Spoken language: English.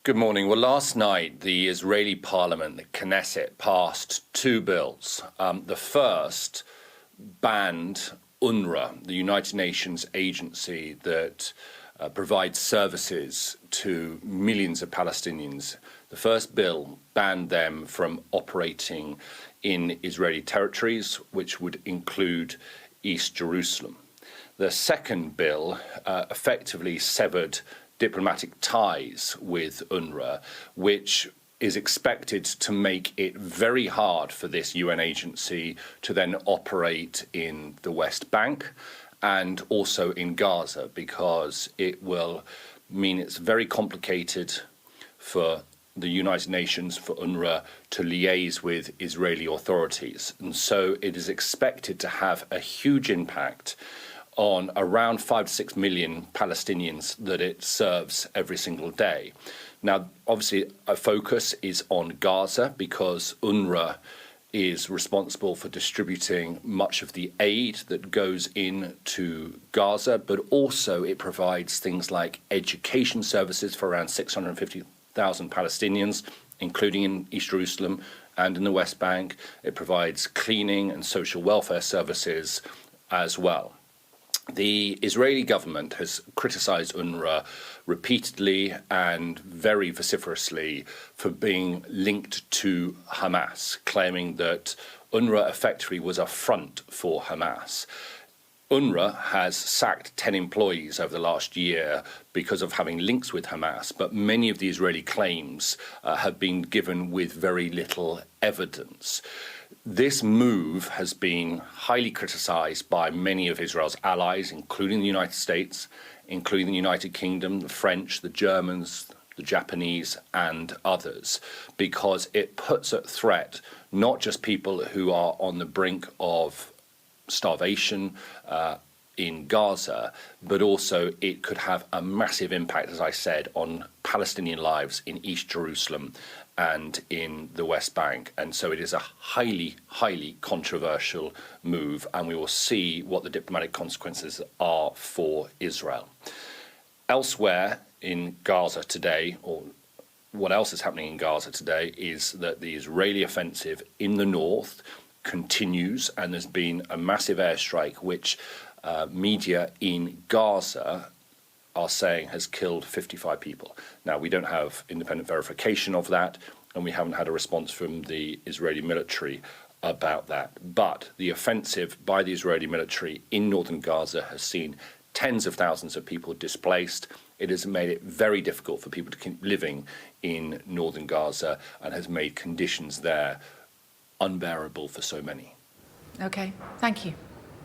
Good morning. Well, last night, the Israeli parliament, the Knesset, passed two bills. The first banned UNRWA, the United Nations agency that provides services to millions of Palestinians. The first bill banned them from operating in Israeli territories, which would include East Jerusalem. The second bill effectively severed diplomatic ties with UNRWA, which is expected to make it very hard for this UN agency to then operate in the West Bank and also in Gaza, because it will mean it's very complicated for the United Nations, for UNRWA, to liaise with Israeli authorities. And so it is expected to have a huge impact on around 5 to 6 million Palestinians that it serves every single day. Now, obviously, a focus is on Gaza because UNRWA is responsible for distributing much of the aid that goes into Gaza, but also it provides things like education services for around 650,000 Palestinians, including in East Jerusalem and in the West Bank. It provides cleaning and social welfare services as well. The Israeli government has criticised UNRWA repeatedly and very vociferously for being linked to Hamas, claiming that UNRWA effectively was a front for Hamas. UNRWA has sacked 10 employees over the last year because of having links with Hamas, but many of the Israeli claims have been given with very little evidence. This move has been highly criticised by many of Israel's allies, including the United States, including the United Kingdom, the French, the Germans, the Japanese, and others, because it puts at threat not just people who are on the brink of starvation in Gaza, but also it could have a massive impact, as I said, on Palestinian lives in East Jerusalem and in the West Bank. And so it is a highly, highly controversial move, and we will see what the diplomatic consequences are for Israel. Elsewhere in Gaza today, or what else is happening in Gaza today, is that the Israeli offensive in the north continues, and there's been a massive airstrike which media in Gaza are saying has killed 55 people. Now, we don't have independent verification of that, and we haven't had a response from the Israeli military about that. But the offensive by the Israeli military in northern Gaza has seen tens of thousands of people displaced. It has made it very difficult for people to keep living in northern Gaza and has made conditions there unbearable for so many. Okay, thank you.